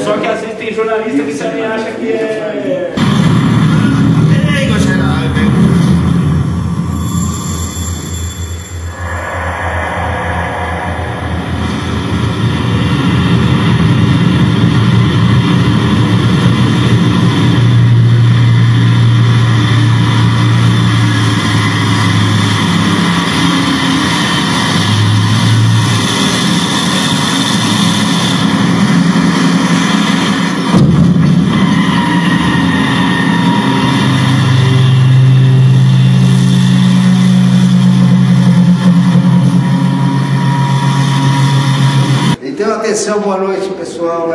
Só que às vezes tem jornalista que também acha que é... Então, atenção, boa noite, pessoal.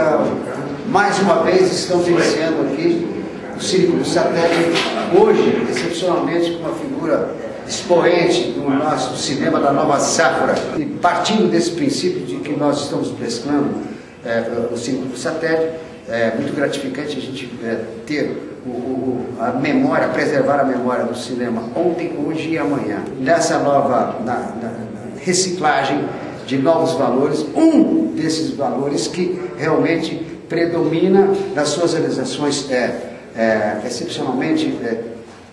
Mais uma vez estamos iniciando aqui o Círculo Satélite, hoje, excepcionalmente, com uma figura expoente do nosso cinema da nova safra. E partindo desse princípio de que nós estamos pescando o Círculo Satélite, é muito gratificante a gente ter a memória, preservar a memória do cinema ontem, hoje e amanhã. Nessa nova reciclagem de novos valores, um desses valores que realmente predomina nas suas realizações excepcionalmente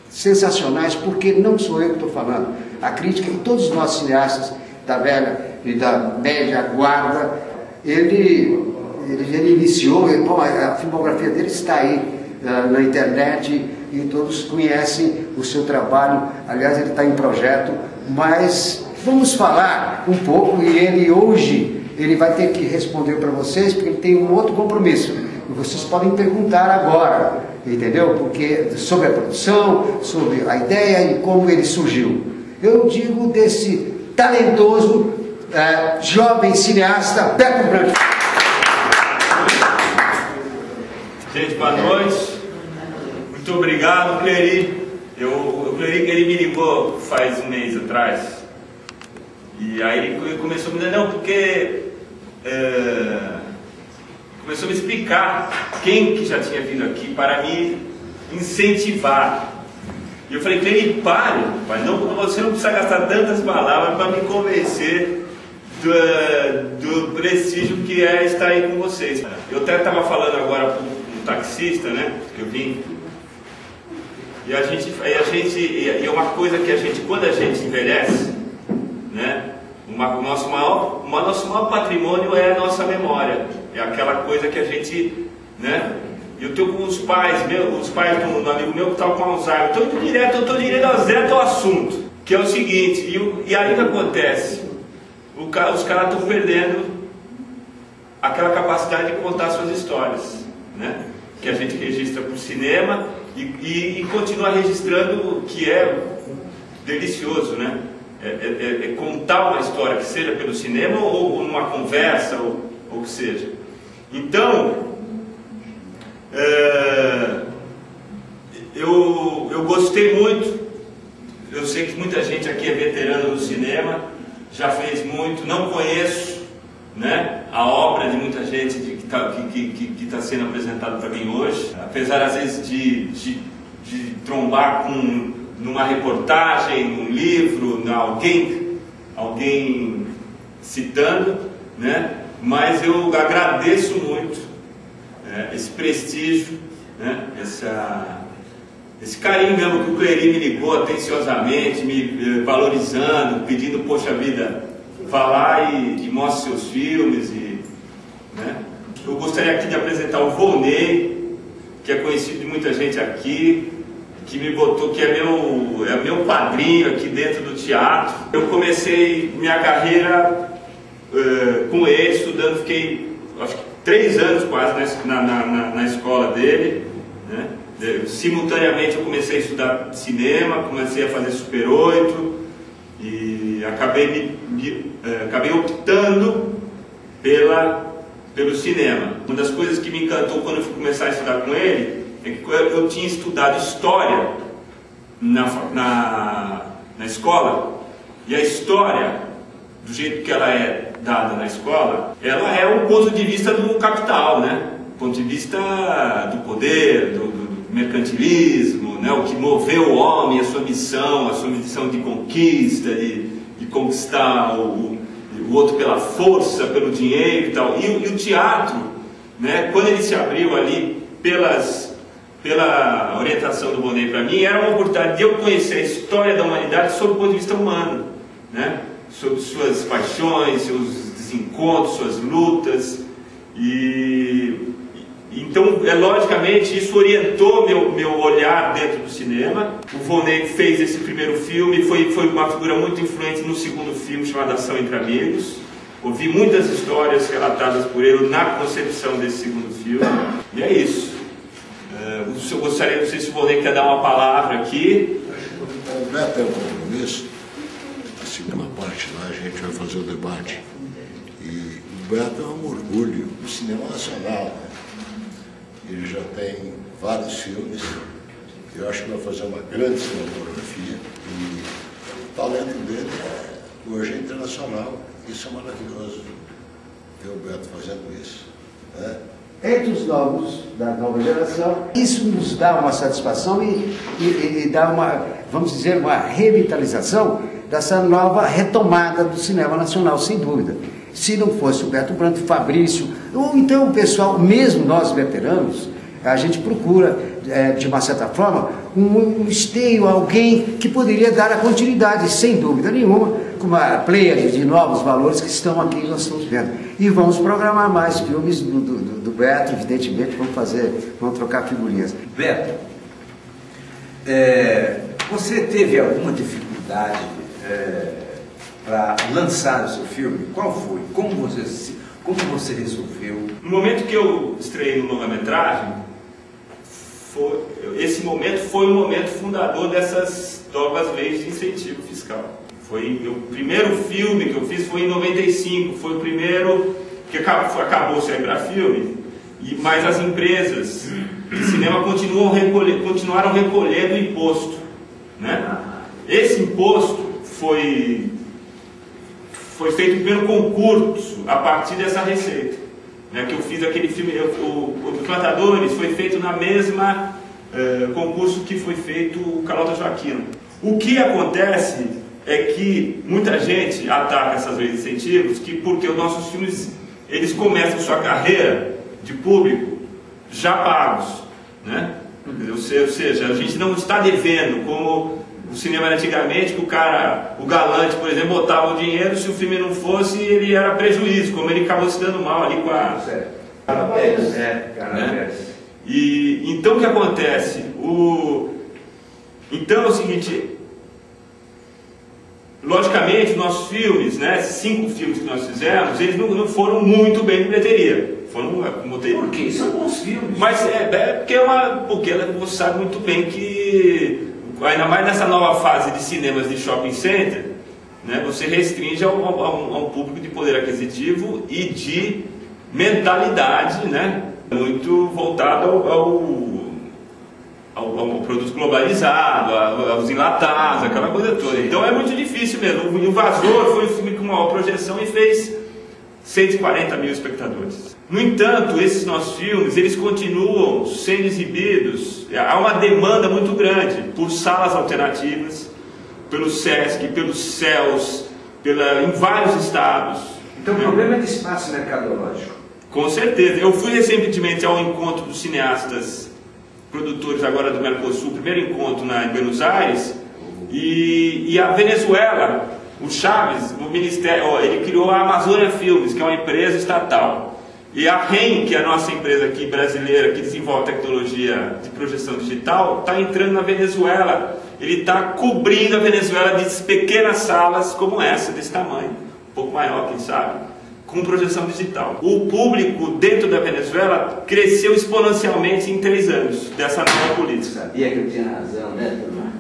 sensacionais, porque não sou eu que estou falando, a crítica e todos os nossos cineastas da velha e da média guarda, ele iniciou, a filmografia dele está aí na internet e todos conhecem o seu trabalho. Aliás, ele está em projeto, mas vamos falar um pouco, e ele hoje vai ter que responder para vocês, porque ele tem um outro compromisso. E vocês podem perguntar agora, entendeu? Porque sobre a produção, sobre a ideia e como ele surgiu. Eu digo desse talentoso, jovem cineasta, Beto Branco. Gente, boa noite. Muito obrigado, Cleri. O Cleri ele me ligou faz um mês atrás. E aí ele começou a me dizer, não, porque começou a me explicar quem que já tinha vindo aqui para me incentivar. E eu falei, Cleri, pare, pai, não, você não precisa gastar tantas palavras para me convencer do prestígio que é estar aí com vocês. Eu até estava falando agora para um taxista, né, que eu vim, e é uma coisa que a gente, quando a gente envelhece, né, o nosso maior patrimônio é a nossa memória, é aquela coisa que a gente, né, eu estou com os pais do amigo meu que estava com Alzheimer, eu estou direto ao assunto, que é o seguinte, e aí o que acontece? Os caras estão perdendo aquela capacidade de contar suas histórias, né, que a gente registra por cinema e continua registrando, que é delicioso, né? É contar uma história, que seja pelo cinema ou numa conversa, ou o que seja. Então, eu gostei muito. Eu sei que muita gente aqui é veterana do cinema, já fez muito, não conheço, né, a obra de muita gente que está sendo apresentada para mim hoje, apesar às vezes de trombar numa reportagem, num livro, alguém citando, né? Mas eu agradeço muito esse prestígio, né? Esse carinho mesmo que o Cleri me ligou atenciosamente, me valorizando, pedindo, poxa vida, vá lá e mostre seus filmes. Né? Eu gostaria aqui de apresentar o Volney, que é conhecido de muita gente aqui, que me botou, que é meu padrinho aqui dentro do teatro. Eu comecei minha carreira com ele, estudando, fiquei acho que 3 anos quase na escola dele, né? Simultaneamente eu comecei a estudar cinema, comecei a fazer Super 8 e acabei optando pelo cinema. Uma das coisas que me encantou quando eu fui começar a estudar com ele é que eu tinha estudado história na escola, e a história, do jeito que ela é dada na escola, ela é o ponto de vista do capital, né? O ponto de vista do poder, mercantilismo, né, o que moveu o homem, a sua missão de conquista, de conquistar o outro pela força, pelo dinheiro e tal. E o teatro, né, quando ele se abriu ali pela orientação do Volney para mim, era uma oportunidade de eu conhecer a história da humanidade sob o ponto de vista humano, né, sobre suas paixões, seus desencontros, suas lutas. Então, logicamente, isso orientou meu olhar dentro do cinema. O Volney fez esse primeiro filme, foi uma figura muito influente no segundo filme, chamado Ação entre Amigos. Ouvi muitas histórias relatadas por ele na concepção desse segundo filme. E é isso. Eu gostaria, não sei se o Volney quer dar uma palavra aqui. O Beto é um compromisso. Assim, uma parte lá, a gente vai fazer o debate. E o Beto é um orgulho do cinema nacional, né? Ele já tem vários filmes. Eu acho que vai fazer uma grande cinematografia. E o talento dele hoje é internacional. Isso é maravilhoso, ver o Beto fazendo isso, né? Entre os novos, da nova geração, isso nos dá uma satisfação e dá uma, vamos dizer, uma revitalização dessa nova retomada do cinema nacional, sem dúvida. Se não fosse o Beto Branco, Fabrício, ou então o pessoal, mesmo nós veteranos, a gente procura, de uma certa forma, um esteio, alguém que poderia dar a continuidade, sem dúvida nenhuma, com uma pleiade de novos valores que estão aqui, nós estamos vendo. E vamos programar mais filmes do Beto, evidentemente, vamos trocar figurinhas. Beto, você teve alguma dificuldade para lançar o seu filme? Qual foi? Como você resolveu? No momento que eu estreiei no longa-metragem, esse momento foi o momento fundador dessas novas leis de incentivo fiscal. Foi meu primeiro filme que eu fiz, foi em 95, foi o primeiro que acabou sem virar filme, mas as empresas de cinema continuaram recolhendo o imposto, né? Esse imposto foi feito pelo concurso a partir dessa receita, né, que eu fiz aquele filme, o Plantadores, foi feito na mesma concurso que foi feito o Carlota Joaquina. O que acontece é que muita gente ataca essas leis de incentivos, porque os nossos filmes, eles começam sua carreira de público já pagos, né? Ou seja, a gente não está devendo como o cinema era antigamente, que o galante, por exemplo, botava o dinheiro, se o filme não fosse, ele era prejuízo, como ele acabou se dando mal ali com a... E então o que acontece? Então é o seguinte, logicamente os nossos filmes, né, 5 filmes que nós fizemos, eles não foram muito bem de bilheteria. Por quê? São bons filmes. Mas porque você sabe muito bem que, ainda mais nessa nova fase de cinemas de shopping center, né, você restringe a um público de poder aquisitivo e de mentalidade, né, muito voltado ao produto globalizado, aos enlatados, aquela coisa toda. Então é muito difícil mesmo. O Invasor foi um filme com maior projeção e fez 140 mil espectadores. No entanto, esses nossos filmes, eles continuam sendo exibidos. Há uma demanda muito grande por salas alternativas, pelo Sesc, pelos CELS, em vários estados. Então o problema é de espaço mercadológico. Com certeza. Eu fui recentemente ao encontro dos cineastas produtores agora do Mercosul, primeiro encontro em Buenos Aires, e a Venezuela, o Chaves, o Ministério, ele criou a Amazônia Filmes, que é uma empresa estatal. E a REM, que é a nossa empresa aqui brasileira, que desenvolve tecnologia de projeção digital, está entrando na Venezuela. Ele está cobrindo a Venezuela de pequenas salas como essa, desse tamanho, um pouco maior, quem sabe, com projeção digital. O público dentro da Venezuela cresceu exponencialmente em 3 anos dessa nova política. Sabia que eu tinha razão, né, Tomar?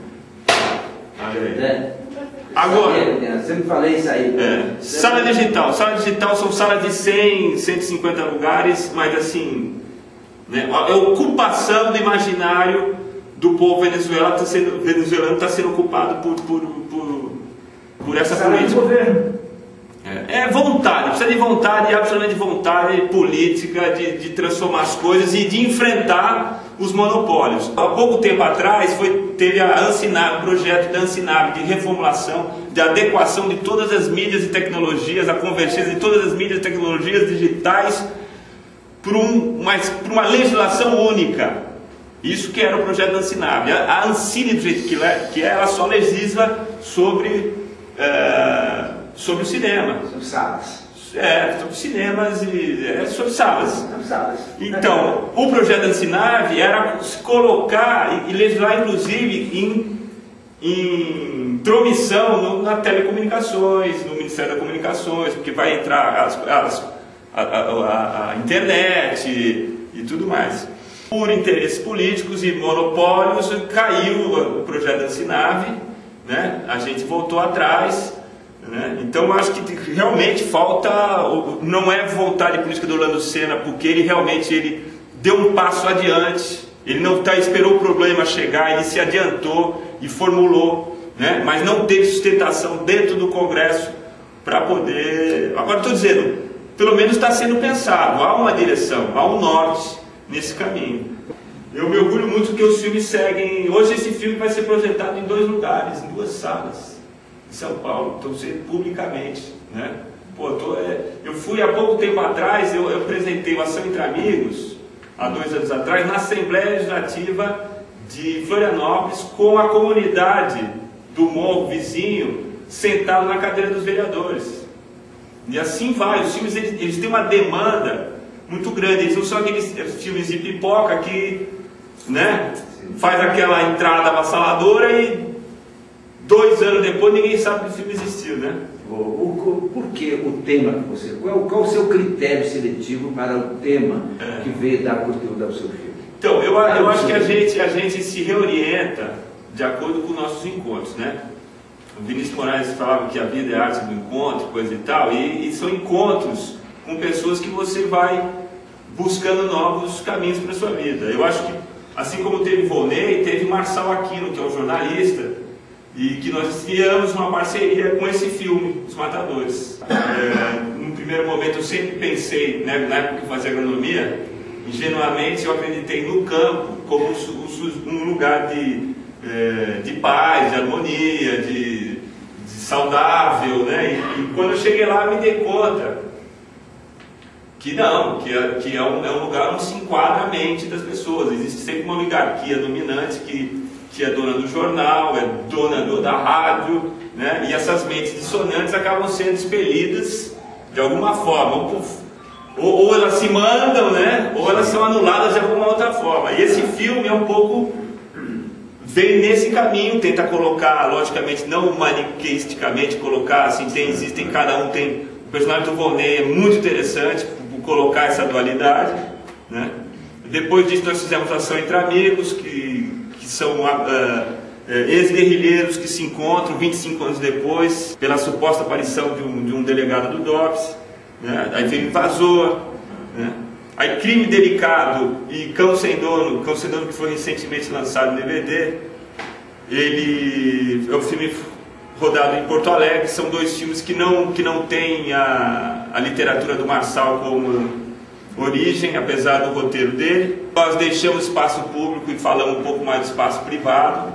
Agora, eu sempre falei isso aí. Sala digital são salas de 100, 150 lugares, mas assim, né, a ocupação do imaginário do povo venezuelano está sendo ocupado por essa política. É vontade, precisa de vontade, absolutamente vontade política de transformar as coisas e de enfrentar os monopólios. Há pouco tempo atrás teve a Ancinab, o projeto da Ancinab de reformulação, de adequação de todas as mídias e tecnologias, a convergência de todas as mídias e tecnologias digitais para uma legislação única. Isso que era o projeto da Ancinab. A Ancine, do jeito que é, ela só legisla sobre o cinema. Sobre salas. Sobre cinemas e sobre salas. Então, o projeto da Ancinab era se colocar e legislar, inclusive, em intromissão na telecomunicações, no Ministério das Comunicações, porque vai entrar a internet e tudo mais. Por interesses políticos e monopólios, caiu o projeto da Ancinab, né? A gente voltou atrás. Então eu acho que realmente falta, não é vontade política do Orlando Senna, porque ele realmente deu um passo adiante, ele não esperou o problema chegar, ele se adiantou e formulou, né? Mas não teve sustentação dentro do Congresso para poder. Agora estou dizendo, pelo menos está sendo pensado, há uma direção, há um norte nesse caminho. Eu me orgulho muito que os filmes seguem. Hoje esse filme vai ser projetado em 2 lugares, em 2 salas. São Paulo, estou dizendo publicamente, né? Eu fui há pouco tempo atrás, eu apresentei o Ação Entre Amigos, há 2 anos atrás, na Assembleia Legislativa de Florianópolis, com a comunidade do morro vizinho, sentado na cadeira dos vereadores. E assim vai, os filmes eles têm uma demanda muito grande, eles não são aqueles filmes de pipoca que, né, faz aquela entrada avassaladora e 2 anos depois ninguém sabe que o filme existiu, né? Por que o tema que você... Qual o seu critério seletivo para o tema que veio dar conteúdo ao seu filme? Então, eu acho que a gente se reorienta de acordo com nossos encontros, né? O Vinícius Moraes falava que a vida é a arte do encontro, coisa e tal, e são encontros com pessoas que você vai buscando novos caminhos para a sua vida. Eu acho que, assim como teve Volney, teve Marçal Aquino, que é um jornalista, e que nós criamos uma parceria com esse filme, Os Matadores. No primeiro momento eu sempre pensei, né, na época que eu fazia agronomia, ingenuamente eu acreditei no campo como um lugar de paz, de harmonia, de saudável, né? E quando eu cheguei lá me dei conta que não, que é um lugar onde se enquadra a mente das pessoas. Existe sempre uma oligarquia dominante que é dona do jornal, é dona da rádio, né? E essas mentes dissonantes acabam sendo expelidas de alguma forma, ou elas se mandam, né? Ou elas são anuladas de alguma outra forma. E esse filme é um pouco, vem nesse caminho, tenta colocar, logicamente, não maniqueisticamente, colocar assim, cada um tem, o personagem do Volney é muito interessante, por colocar essa dualidade, né? Depois disso nós fizemos Ação Entre Amigos, que são ex-guerrilheiros que se encontram 25 anos depois, pela suposta aparição de um delegado do DOPS, né? Aí veio Invasor, né? Aí Crime Delicado e Cão Sem Dono que foi recentemente lançado no DVD, ele é um filme rodado em Porto Alegre. São 2 filmes que não têm a literatura do Marçal como origem, apesar do roteiro dele. Nós deixamos espaço público e falamos um pouco mais do espaço privado.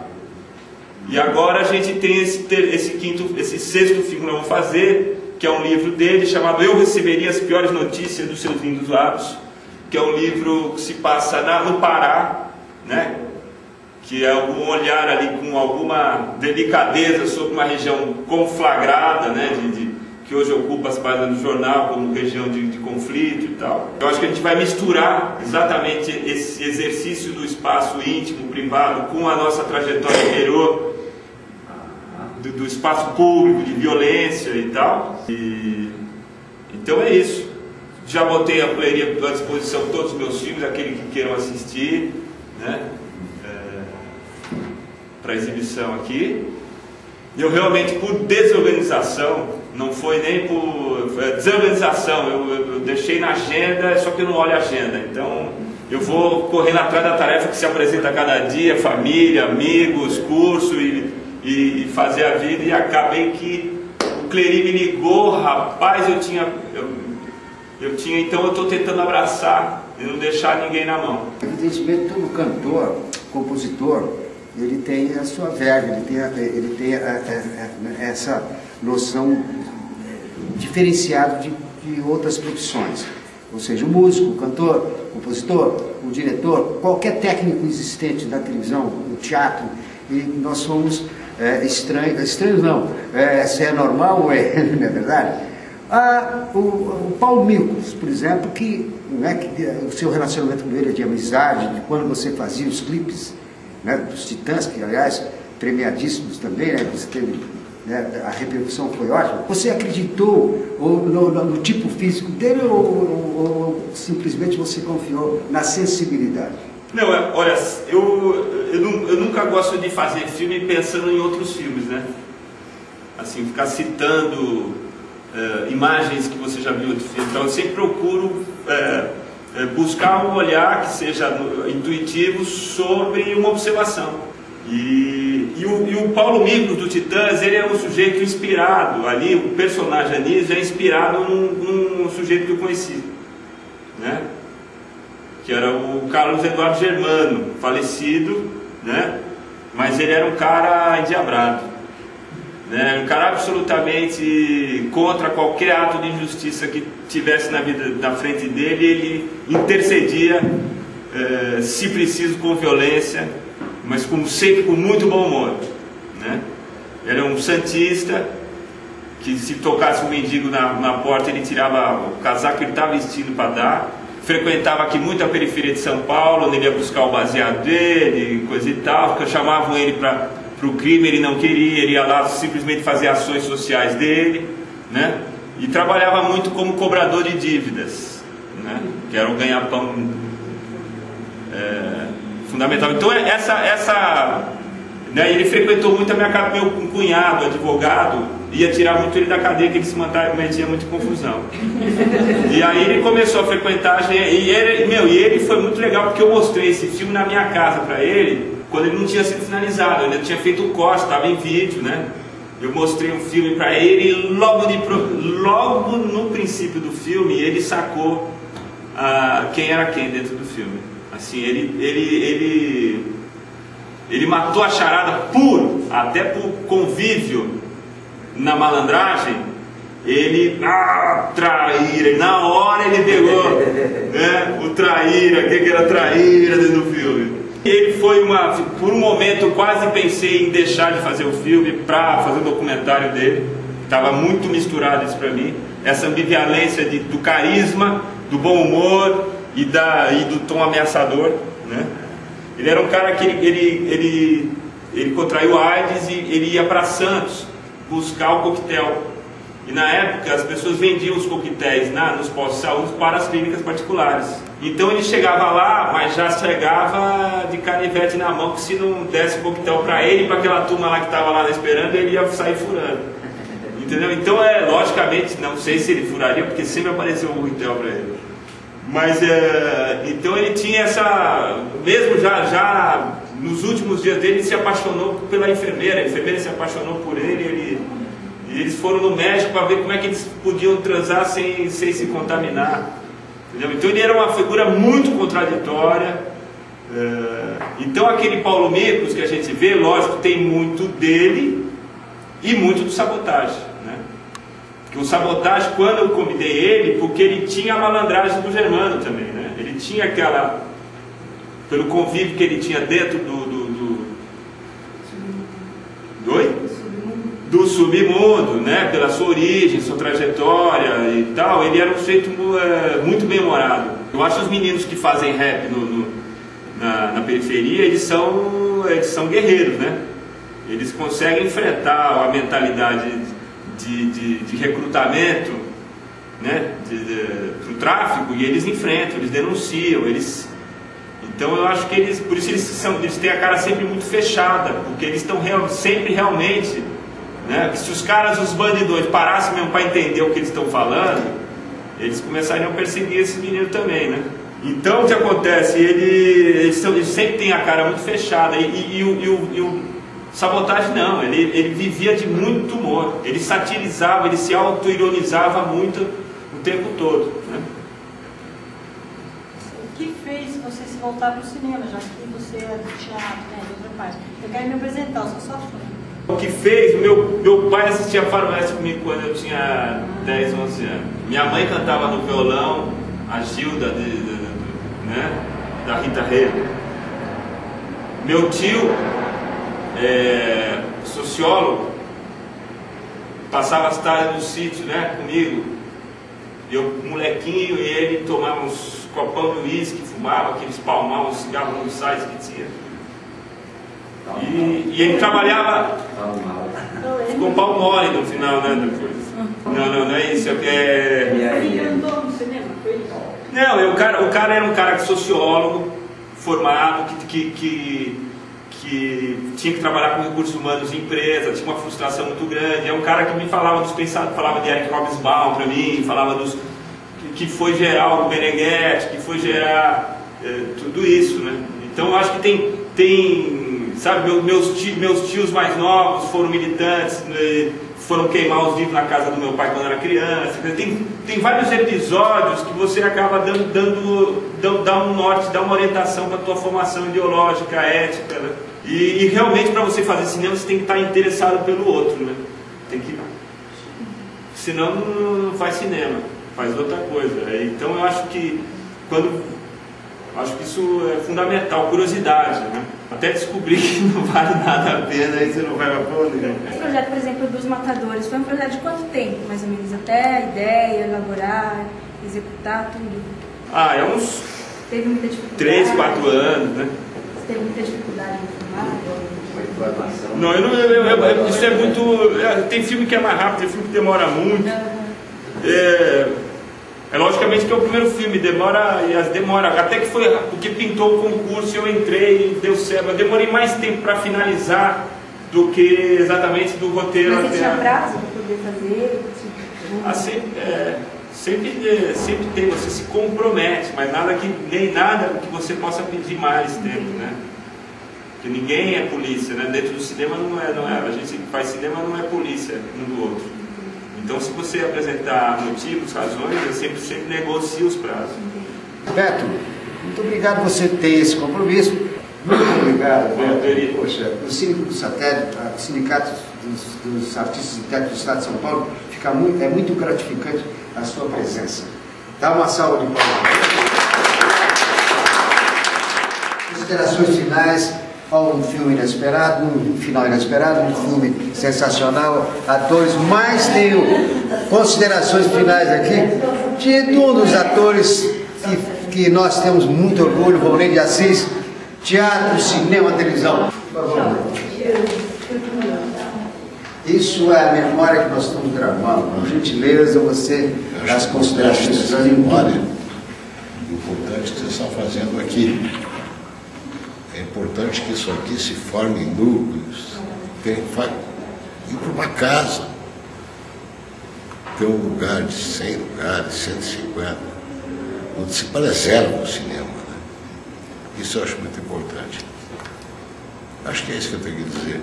E agora a gente tem esse 6º filme que nós vamos fazer, que é um livro dele chamado Eu Receberia as Piores Notícias dos Seus Lindos Lábios, que é um livro que se passa no Pará, né? Que é um olhar ali com alguma delicadeza sobre uma região conflagrada, né? Que hoje ocupa as páginas do jornal como região de conflito e tal. Eu acho que a gente vai misturar exatamente esse exercício do espaço íntimo, privado, com a nossa trajetória anterior, do espaço público, de violência e tal. Então é isso. Já botei a playlist à disposição de todos os meus filmes, aqueles que queiram assistir, né? Para exibição aqui. Eu realmente, por desorganização, não foi nem por desorganização, eu deixei na agenda, só que eu não olho a agenda. Então eu vou correndo atrás da tarefa que se apresenta a cada dia, família, amigos, curso e fazer a vida. E acabei que o Cleri me ligou, rapaz, então eu estou tentando abraçar e não deixar ninguém na mão. evidentemente todo cantor, compositor, ele tem a sua verve, ele tem essa noção diferenciada de outras profissões. Ou seja, o músico, o cantor, o compositor, o diretor, qualquer técnico existente na televisão, no teatro, e nós somos estranhos não, se é normal ou é, não é verdade? O Paulo Miklos, por exemplo, que o seu relacionamento com ele é de amizade, de quando você fazia os clipes, né, dos Titãs, que aliás premiadíssimos também, né, você teve, né, a repercussão foi ótima. Você acreditou no tipo físico dele ou simplesmente você confiou na sensibilidade? Não, olha, eu nunca gosto de fazer filme pensando em outros filmes, né? Assim, ficar citando imagens que você já viu em outro filme. Então eu sempre procuro buscar um olhar que seja intuitivo sobre uma observação. E o Paulo Miklos do Titãs, ele é um sujeito inspirado, ali o personagem Anísio é inspirado num sujeito que eu conheci, né? Que era o Carlos Eduardo Germano, falecido, né? Mas ele era um cara endiabrado, né? Um cara absolutamente contra qualquer ato de injustiça que tivesse na vida, na frente dele. Ele intercedia, se preciso, com violência, mas como sempre com muito bom humor, né? Ele é um santista que, se tocasse um mendigo na porta, ele tirava o casaco que ele estava vestindo para dar. Frequentava aqui muito a periferia de São Paulo, onde ele ia buscar o baseado dele, coisa e tal, porque chamavam ele para o crime, ele não queria, ele ia lá simplesmente fazer ações sociais dele, né? E trabalhava muito como cobrador de dívidas, né? Que era o ganha-pão fundamental. Então né, ele frequentou muito a minha casa, meu cunhado, advogado, ia tirar muito ele da cadeia, que ele se metia muito em confusão. E aí ele começou a frequentar, e ele foi muito legal, porque eu mostrei esse filme na minha casa para ele, quando ele não tinha sido finalizado, eu ainda tinha feito o corte, estava em vídeo, né? Eu mostrei um filme para ele, e logo no princípio do filme, ele sacou quem era quem dentro do filme. Assim, ele matou a charada até por convívio na malandragem. Ele, traíra, na hora ele pegou, né, o traíra, o que era traíra dentro do filme. Ele foi por um momento eu quase pensei em deixar de fazer o filme para fazer o documentário dele. Estava muito misturado isso para mim, essa ambivalência do carisma, do bom humor e do tom ameaçador, né? Ele era um cara que ele contraiu AIDS e ele ia para Santos buscar o coquetel. E na época as pessoas vendiam os coquetéis nos postos de saúde para as clínicas particulares. Então ele chegava lá, mas já chegava de canivete na mão, que se não desse o coquetel para ele, para aquela turma lá que estava lá esperando, ele ia sair furando. Entendeu? Então logicamente, não sei se ele furaria, porque sempre apareceu um coquetel para ele. Mas então ele tinha mesmo já nos últimos dias dele, ele se apaixonou pela enfermeira, a enfermeira se apaixonou por ele, e eles foram no médico para ver como é que eles podiam transar sem se contaminar. Entendeu? Então ele era uma figura muito contraditória. Então aquele Paulo Miklos que a gente vê, lógico, tem muito dele e muito do Sabotagem, né? Porque o Sabotagem, quando eu convidei ele, porque ele tinha a malandragem do Germano também, né? Ele tinha pelo convívio que ele tinha dentro do submundo, né? Pela sua origem, sua trajetória e tal, ele era um sujeito muito bem-humorado. Eu acho que os meninos que fazem rap na periferia, eles são guerreiros, né? Eles conseguem enfrentar a mentalidade de recrutamento, né, para o tráfico, e eles enfrentam, eles denunciam, então eu acho que por isso eles têm a cara sempre muito fechada, porque eles estão sempre realmente, né, que se os bandidões parassem mesmo para entender o que eles estão falando, eles começariam a perseguir esse menino também, né? Então o que acontece, eles sempre têm a cara muito fechada, e o Sabotagem não, ele vivia de muito humor, ele satirizava, ele se auto-ironizava muito o tempo todo, né? O que fez você se voltar para o cinema, já que você é do teatro, né, de outra parte. Eu quero me apresentar, eu sou só fã. O que fez, meu pai assistia Faroeste comigo quando eu tinha 10, 11 anos. Minha mãe cantava no violão, a Gilda, né, da Rita Lee. Meu tio, sociólogo, passava as tardes no sítio, né, comigo. Eu, molequinho, e ele tomava uns copão de uísque, fumava aqueles palmaus, uns cigarros bonsais que tinha. E ele trabalhava com pau mole no final, né, depois. Não é isso, Ele andou no cinema, foi isso? Não, o cara era um cara sociólogo, formado, que tinha que trabalhar com recursos humanos em empresa, tinha uma frustração muito grande. É um cara que me falava dos pensadores, falava de Eric Hobsbawm para mim, falava que foi gerar o Meneghetti, que foi gerar tudo isso, né? Então eu acho que tem sabe, meus tios mais novos foram militantes, foram queimar os livros na casa do meu pai quando era criança. Tem vários episódios que você acaba dando um norte, dá uma orientação para a tua formação ideológica, ética, né? E realmente para você fazer cinema você tem que estar interessado pelo outro, né? Senão não faz cinema, faz outra coisa. Então eu acho que isso é fundamental, curiosidade, né? Até descobrir que não vale nada a pena, aí você não vai pra onde, né? Esse projeto, por exemplo, dos Matadores, foi um projeto de quanto tempo, mais ou menos? Até a ideia, elaborar, executar tudo? É uns Teve muita dificuldade? 3, 4 anos, né? Você teve muita dificuldade em filmar? Não, isso é muito... tem filme que é mais rápido, tem filme que demora muito. Logicamente que é o primeiro filme, demora, até que foi porque pintou o concurso, eu entrei e deu certo. Eu demorei mais tempo para finalizar do que exatamente do roteiro. Mas você tinha prazo para poder fazer? Sempre tem, você se compromete, mas nem nada que você possa pedir mais tempo, né? Porque ninguém é polícia, né? Dentro do cinema não é, a gente faz cinema, não é polícia um do outro. Então, se você apresentar motivos, razões, eu sempre negocio os prazos. Beto, muito obrigado por você ter esse compromisso. Muito obrigado, Beto. Poxa, o Cínico do Satélite, o Sindicato dos Artistas e Técnicos do Estado de São Paulo, é muito gratificante a sua presença. Dá uma salva de palmas. Considerações finais. Um filme inesperado, um final inesperado, um filme sensacional, atores, mas tenho considerações finais aqui de um dos atores que nós temos muito orgulho, Volney de Assis, teatro, cinema, televisão. Por favor. Isso é a memória que nós estamos gravando. Por gentileza, você das considerações finais. Memória importante que vocês estão fazendo aqui. É importante que isso aqui se forme em núcleos, ir para uma casa, ter um lugar de 100 lugares, 150, onde se preserva o cinema, né? Isso eu acho muito importante. Acho que é isso que eu tenho que dizer.